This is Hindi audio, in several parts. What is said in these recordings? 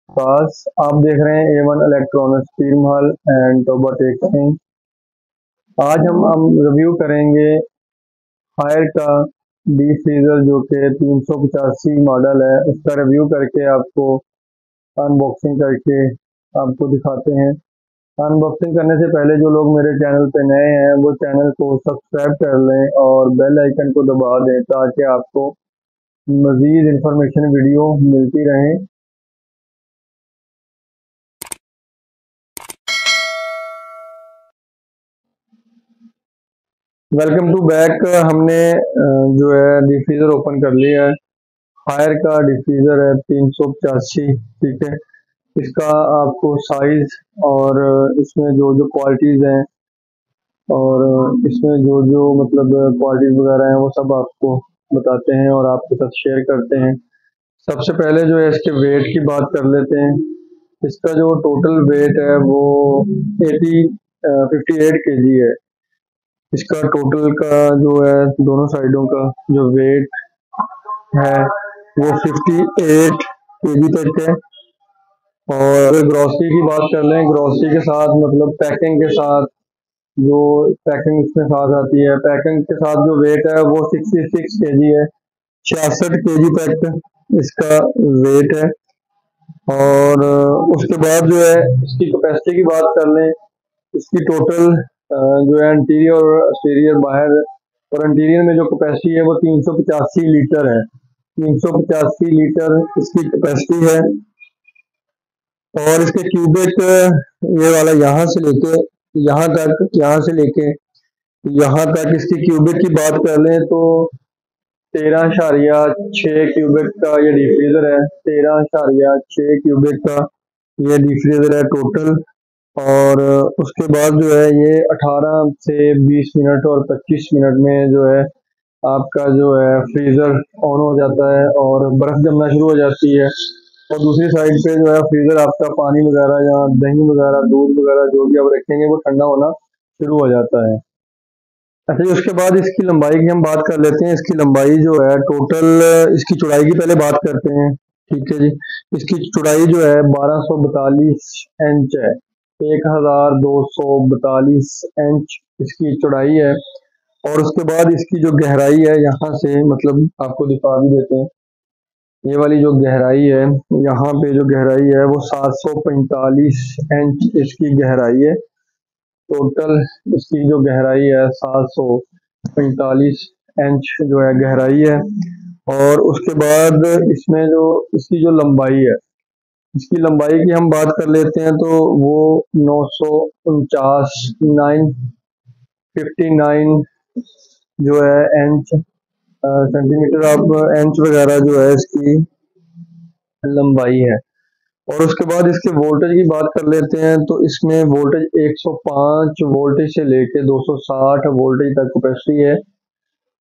पास आप देख रहे हैं A1 electronics field hall and Toba Tek Singh. आज हम रिव्यू करेंगे हायर का डीप फ्रीजर जो कि 385 मॉडल है, उसका रिव्यू करके आपको अनबॉक्सिंग करके आपको दिखाते हैं। अनबॉक्सिंग करने से पहले जो लोग मेरे चैनल पे नए हैं वो चैनल को सब्सक्राइब कर लें और बेल आइकन को दबा दें ताकि आपको मज़ीद इंफॉर्मेशन वीडियो मिलती रहे। Welcome to back. हमने जो है डिफ्रीज़र ओपन कर लिया है। हायर का डिफ्रीज़र है 385, ठीक है। इसका आपको साइज और इसमें जो जो क्वालिटीज़ हैं और इसमें जो जो मतलब क्वालिटीज़ वगैरह हैं वो सब आपको बताते हैं और आपके साथ शेयर करते हैं। सबसे पहले जो है इसके वेट की बात कर लेते हैं। इसका जो टोटल वेट है वो 58 केजी है। इसका टोटल का जो है दोनों साइडों का जो वेट है वो 58 केजी तक है। और ग्रॉसरी की बात कर लें, ग्रॉसरी के साथ मतलब पैकिंग के साथ जो पैकिंग इसमें साथ आती है, पैकिंग के साथ जो वेट है वो 66 केजी है। 66 केजी तक इसका वेट है। और उसके बाद जो है इसकी कैपेसिटी की बात कर लें, इसकी टोटल जो है इंटीरियर और एक्सटीरियर बाहर और इंटीरियर में जो कैपेसिटी है वो 385 लीटर है। 385 लीटर इसकी कैपेसिटी है। और इसके क्यूबिक ये वाला यहाँ से लेके यहाँ तक इसकी क्यूबिक की बात कर लें तो 13.6 क्यूबिक का ये डिफ्रीजर है। 13.6 क्यूबिक का ये डिफ्रीजर है टोटल। और उसके बाद जो है ये 18 से 20 मिनट और 25 मिनट में जो है आपका जो है फ्रीज़र ऑन हो जाता है और बर्फ़ जमना शुरू हो जाती है। और दूसरी साइड पे जो है फ्रीज़र आपका पानी वगैरह या दही वगैरह दूध वगैरह जो भी आप रखेंगे वो ठंडा होना शुरू हो जाता है। अच्छा जी, उसके बाद इसकी लंबाई की हम बात कर लेते हैं। इसकी लंबाई जो है टोटल, इसकी चौड़ाई की पहले बात करते हैं, ठीक है जी। इसकी चौड़ाई जो है 1242 इंच है। 1242 इंच इसकी चौड़ाई है। और उसके बाद इसकी जो गहराई है यहाँ से मतलब आपको दिखा भी देते हैं। ये वाली जो गहराई है यहाँ पे जो गहराई है वो 745 इंच इसकी गहराई है। टोटल इसकी जो गहराई है 745 इंच जो है गहराई है। और उसके बाद इसमें जो इसकी जो लंबाई है, इसकी लंबाई की हम बात कर लेते हैं तो वो 949 959 जो है इंच सेंटीमीटर ऑफ इंच वगैरह जो है इसकी लंबाई है। और उसके बाद इसके वोल्टेज की बात कर लेते हैं तो इसमें वोल्टेज 105 वोल्टेज से लेके 260 वोल्टेज तक कैपेसिटी है।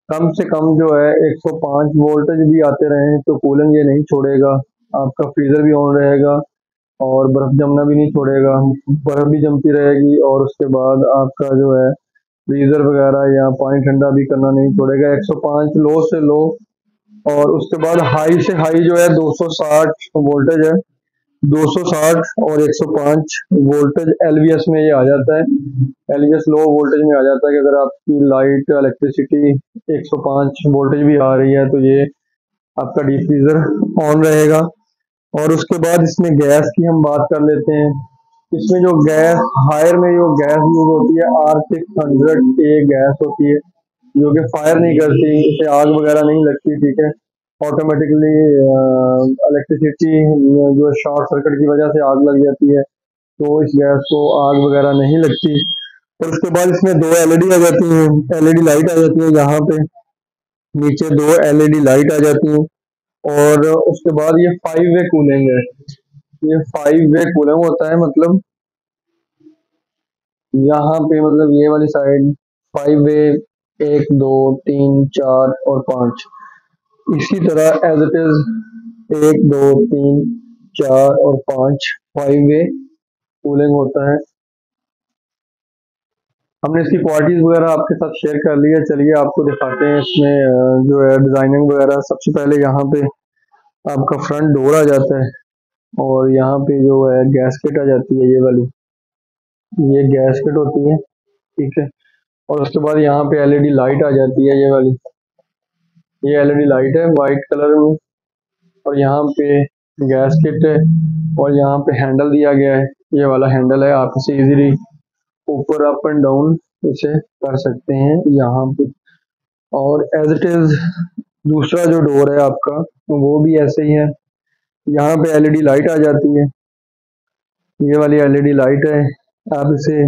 कम से कम जो है 105 वोल्टेज भी आते रहे तो कूलिंग ये नहीं छोड़ेगा, आपका फ्रीजर भी ऑन रहेगा और बर्फ जमना भी नहीं छोड़ेगा, बर्फ भी जमती रहेगी। और उसके बाद आपका जो है फ्रीजर वगैरह या पानी ठंडा भी करना नहीं छोड़ेगा। 105 लो से लो। और उसके बाद हाई से हाई जो है 260 वोल्टेज है। 260 और 105 वोल्टेज एलवीएस में ये आ जाता है। एलवीएस लो वोल्टेज में आ जाता है कि अगर आपकी लाइट इलेक्ट्रिसिटी 105 वोल्टेज भी आ रही है तो ये आपका डीप फ्रीजर ऑन रहेगा। और उसके बाद इसमें गैस की हम बात कर लेते हैं। इसमें जो गैस हायर में जो गैस यूज होती है R600A गैस होती है जो कि फायर नहीं करती, इसे आग वगैरह नहीं लगती, ठीक है। ऑटोमेटिकली इलेक्ट्रिसिटी जो शॉर्ट सर्किट की वजह से आग लग जाती है तो इस गैस को आग वगैरह नहीं लगती। और उसके बाद इसमें दो एलईडी आ जाती हैं, एलईडी लाइट आ जाती है यहाँ पे नीचे दो एलईडी लाइट आ जाती हैं। और उसके बाद ये 5 वे कूलिंग है। ये 5 वे कूलिंग होता है, मतलब यहाँ पे मतलब ये वाली साइड 5 वे, 1 2 3 4 और 5। इसी तरह एज इट इज 1 2 3 4 और 5 5 वे कूलिंग होता है। हमने इसकी क्वालिटीज वगैरह आपके साथ शेयर कर ली है। चलिए आपको दिखाते हैं इसमें जो है डिजाइनिंग वगैरह। सबसे पहले यहाँ पे आपका फ्रंट डोर आ जाता है। और यहाँ पे जो है गैसकेट आ जाती है, ये गैसकेट होती है, ठीक है। और उसके बाद यहाँ पे एलईडी लाइट आ जाती है, ये एलईडी लाइट है वाइट कलर में। और यहाँ पे गैसकेट है और यहाँ पे हैंडल दिया गया है, ये वाला हैंडल है, आप इसे इजीली ऊपर अप एंड डाउन इसे कर सकते हैं यहाँ पे। और एज इट इज दूसरा जो डोर है आपका वो भी ऐसे ही है, यहाँ पे एलईडी लाइट आ जाती है, ये वाली एलईडी लाइट है, आप इसे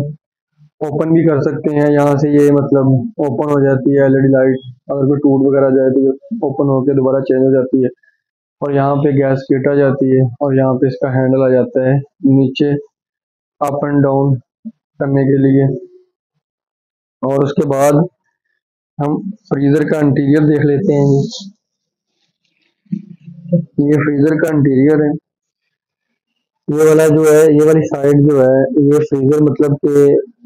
ओपन भी कर सकते हैं यहाँ से, ये मतलब ओपन हो जाती है एलईडी लाइट, अगर कोई टूट वगैरह जाए तो ये ओपन होकर दोबारा चेंज हो जाती है। और यहाँ पे गैस किट आ जाती है और यहाँ पे इसका हैंडल आ जाता है नीचे अप एंड डाउन करने के लिए। और उसके बाद हम फ्रीजर का इंटीरियर देख लेते हैं ये फ्रीजर का इंटीरियर है, ये वाला जो है, ये वाली साइड जो है ये फ्रीजर मतलब कि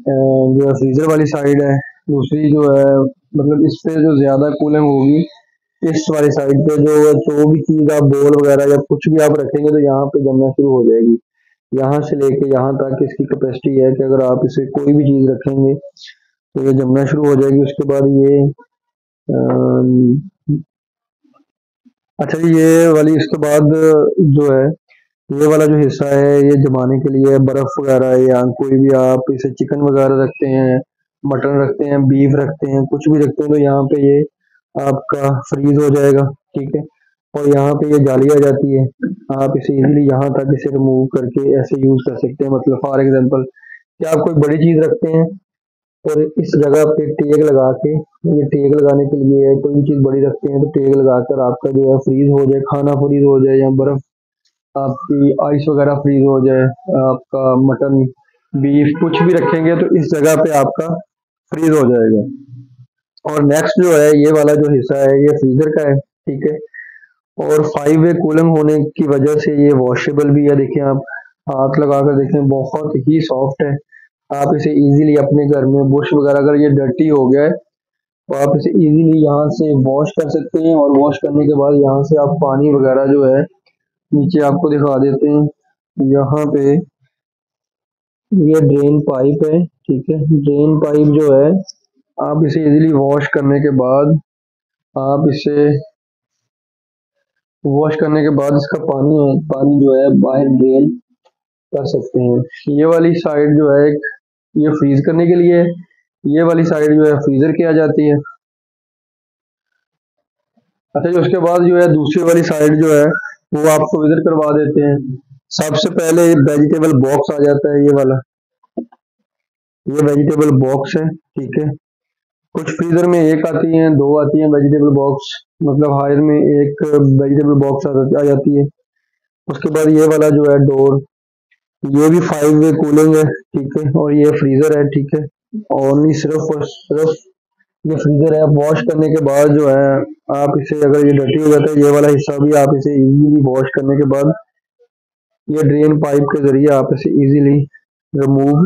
जो है फ्रीजर वाली साइड है। दूसरी जो है मतलब इस पे जो ज्यादा कूलिंग होगी इस वाली साइड पे, जो भी चीज आप बोल वगैरह या कुछ भी आप रखेंगे तो यहाँ पे जमना शुरू हो जाएगी। यहाँ से लेके यहाँ तक इसकी कैपेसिटी है कि अगर आप इसे कोई भी चीज रखेंगे तो ये जमना शुरू हो जाएगी। उसके बाद ये अच्छा जी, ये वाली इसके बाद जो है ये वाला जो हिस्सा है ये जमाने के लिए बर्फ वगैरह या कोई भी आप इसे चिकन वगैरह रखते हैं, मटन रखते हैं, बीफ रखते हैं, कुछ भी रखते हैं तो यहाँ पे ये आपका फ्रीज हो जाएगा, ठीक है। और यहाँ पे ये जाली आ जाती है, आप इसे इजीली यहाँ तक इसे रिमूव करके ऐसे यूज कर सकते हैं। मतलब फॉर एग्जांपल कि आप कोई बड़ी चीज रखते हैं और इस जगह पे टेग लगा के, ये टेग लगाने के लिए है, कोई भी चीज बड़ी रखते हैं तो टेग लगाकर आपका जो है फ्रीज हो जाए, खाना फ्रीज हो जाए या बर्फ आपकी आइस वगैरह फ्रीज हो जाए, आपका मटन बीफ कुछ भी रखेंगे तो इस जगह पे आपका फ्रीज हो जाएगा। और नेक्स्ट जो है ये वाला जो हिस्सा है ये फ्रीजर का है, ठीक है। और 5 वे कूलिंग होने की वजह से ये वॉशेबल भी है, देखिए आप हाथ लगा कर देखें बहुत ही सॉफ्ट है। आप इसे इजीली अपने घर में बुश वगैरह अगर ये डर्टी हो गया है तो आप इसे इजीली यहाँ से वॉश कर सकते हैं। और वॉश करने के बाद यहाँ से आप पानी वगैरह जो है नीचे आपको दिखा देते हैं, यहाँ पे ये ड्रेन पाइप है, ठीक है। ड्रेन पाइप जो है आप इसे इजीली वॉश करने के बाद आप इसे वॉश करने के बाद इसका पानी जो है बाहर ड्रेन कर सकते हैं। ये वाली साइड जो है ये फ्रीज करने के लिए, ये वाली साइड जो है फ्रीजर की आ जाती है। अच्छा जी, उसके बाद जो है दूसरी वाली साइड जो है वो आपको विजिट करवा देते हैं। सबसे पहले वेजिटेबल बॉक्स आ जाता है, ये वाला ये वेजिटेबल बॉक्स है, ठीक है। कुछ फ्रीजर में एक आती हैं, दो आती हैं वेजिटेबल बॉक्स, मतलब हायर में एक वेजिटेबल बॉक्स आ जाती है। उसके बाद ये वाला जो है डोर, ये भी 5 वे कूलिंग है, ठीक है। और ये फ्रीजर है, ठीक है। ओनली सिर्फ और सिर्फ ये फ्रीजर है। वॉश करने के बाद जो है आप इसे अगर ये डर्टी हो जाता है ये वाला हिस्सा भी आप इसे इजीली वॉश करने के बाद ये ड्रेन पाइप के जरिए आप इसे इजीली रिमूव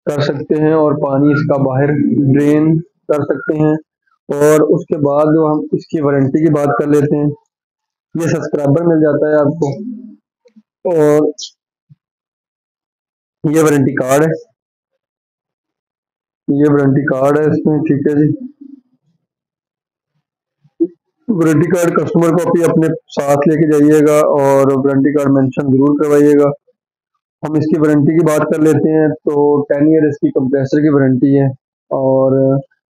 कर सकते हैं और पानी इसका बाहर ड्रेन कर सकते हैं। और उसके बाद जो हम इसकी वारंटी की बात कर लेते हैं, ये सब्सक्राइबर मिल जाता है आपको और ये वारंटी कार्ड है, ये वारंटी कार्ड है इसमें, ठीक है जी। वारंटी कार्ड कस्टमर कॉपी अपने साथ लेके जाइएगा और वारंटी कार्ड मेंशन जरूर करवाइएगा। हम इसकी वारंटी की बात कर लेते हैं तो 10 ईयर इसकी कंप्रेसर की वारंटी है और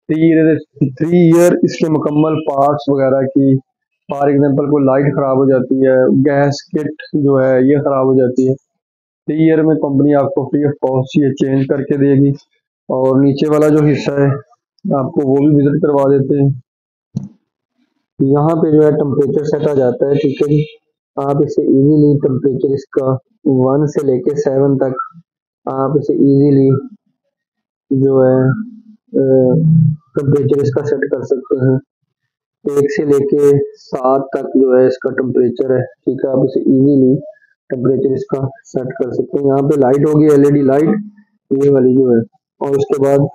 3 ईयर इसके मुकम्मल पार्ट्स वगैरह की। फॉर एग्जांपल कोई लाइट खराब हो जाती है, गैस किट जो है ये खराब हो जाती है, 3 ईयर में कंपनी आपको फ्री ऑफ कॉस्ट ये चेंज करके देगी। और नीचे वाला जो हिस्सा है आपको वो भी विजिट करवा देते हैं। यहाँ पे जो है टेम्परेचर सेट आ जाता है, ठीक है जी। आप इसे इजीली टेम्परेचर इसका 1 से लेके 7 तक आप इसे इजीली जो है टेम्परेचर इसका सेट कर सकते हैं। 1 से लेके 7 तक जो है इसका टेम्परेचर है, ठीक है। आप इसे इजीली टेम्परेचर इसका सेट कर सकते हैं। यहाँ पे लाइट होगी एलईडी लाइट, ये वाली जो है। और उसके बाद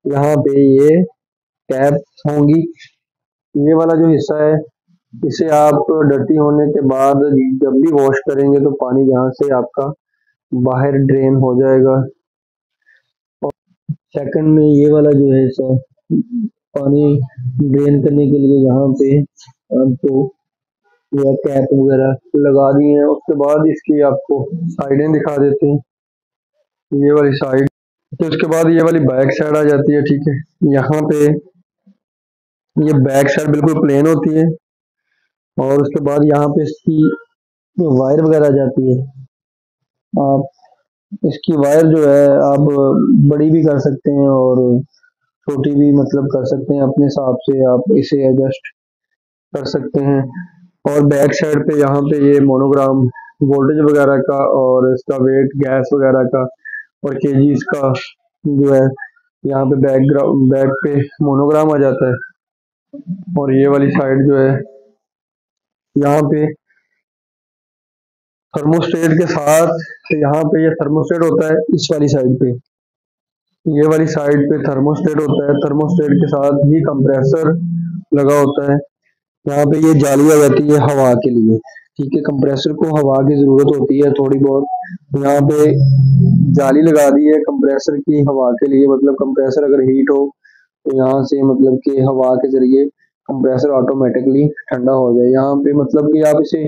यहाँ पे ये टैब होंगी, ये वाला जो हिस्सा है इसे आप डर्टी होने के बाद जब भी वॉश करेंगे तो पानी यहाँ से आपका बाहर ड्रेन हो जाएगा। सेकंड में ये वाला जो है सो पानी ड्रेन करने के लिए यहाँ पे आपको या कैप वगैरह लगा दी है। उसके बाद इसकी आपको साइडें दिखा देते हैं। ये वाली साइड, तो उसके बाद ये वाली बैक साइड आ जाती है। ठीक है, यहाँ पे ये बैक साइड बिल्कुल प्लेन होती है और उसके बाद यहाँ पे इसकी वायर वगैरह आ जाती है। आप इसकी वायर जो है आप बड़ी भी कर सकते हैं और छोटी भी मतलब कर सकते हैं, अपने हिसाब से आप इसे एडजस्ट कर सकते हैं। और बैक साइड पे यहाँ पे ये मोनोग्राम वोल्टेज वगैरह का और इसका वेट गैस वगैरह का और केजीज का जो है यहाँ पे बैक पे मोनोग्राम आ जाता है। और ये वाली साइड जो है यहाँ पे थर्मोस्टेट के साथ, यहाँ पे ये थर्मोस्टेट होता है इस वाली साइड पे, ये वाली साइड पे थर्मोस्टेट होता है। थर्मोस्टेट के साथ ही कंप्रेसर लगा होता है। यहाँ पे ये जाली आ जाती है हवा के लिए। ठीक है, कंप्रेसर को हवा की जरूरत होती है थोड़ी बहुत, यहाँ पे जाली लगा दी है कंप्रेसर की हवा के लिए। मतलब कंप्रेसर अगर हीट हो तो यहाँ से मतलब कि हवा के जरिए कंप्रेसर ऑटोमेटिकली ठंडा हो जाए। यहाँ पे मतलब कि आप इसे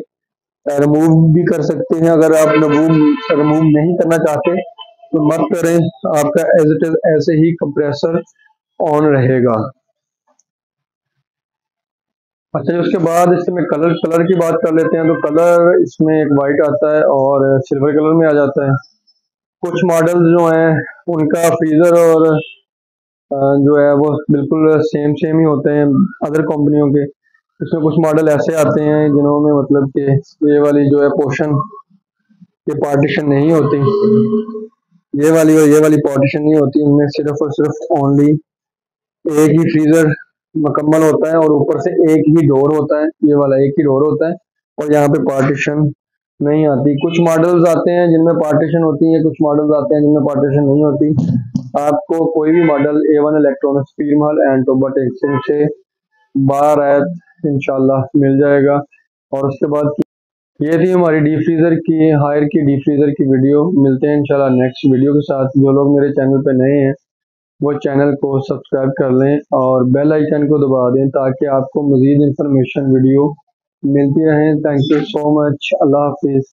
रिमूव भी कर सकते हैं। अगर आप रिमूव नहीं करना चाहते तो मत करें, आपका एज इट इज ऐसे ही कंप्रेसर ऑन रहेगा। अच्छा, उसके बाद इसमें कलर की बात कर लेते हैं। तो कलर इसमें एक वाइट आता है और सिल्वर कलर में आ जाता है। कुछ मॉडल जो हैं उनका फ्रीजर और जो है वो बिल्कुल सेम ही होते हैं अदर कंपनियों के। इसमें कुछ मॉडल ऐसे आते हैं जिन्होंने मतलब कि ये वाली जो है पोर्शन ये पार्टीशन नहीं होती, ये वाली और ये वाली पार्टीशन नहीं होती। उनमें सिर्फ और सिर्फ ओनली एक ही फ्रीजर मुकम्मल होता है और ऊपर से एक ही डोर होता है। ये वाला एक ही डोर होता है और यहाँ पे पार्टीशन नहीं आती। कुछ मॉडल्स आते हैं जिनमें पार्टीशन होती है, कुछ मॉडल्स आते हैं जिनमें पार्टीशन नहीं होती। आपको कोई भी model A1 electronics Pir Mahal and टोबट exchange से बारात इंशाल्लाह मिल जाएगा। और उसके बाद ये थी हमारी डीप फ्रीजर की हायर की डीप फ्रीजर की वीडियो। मिलते हैं इंशाल्लाह नेक्स्ट वीडियो के साथ। जो लोग मेरे चैनल पे नए हैं वो चैनल को सब्सक्राइब कर लें और बेल आइकन को दबा दें ताकि आपको मजीद इंफॉर्मेशन वीडियो मिलती रहे। Thank you so much. Allah Hafiz.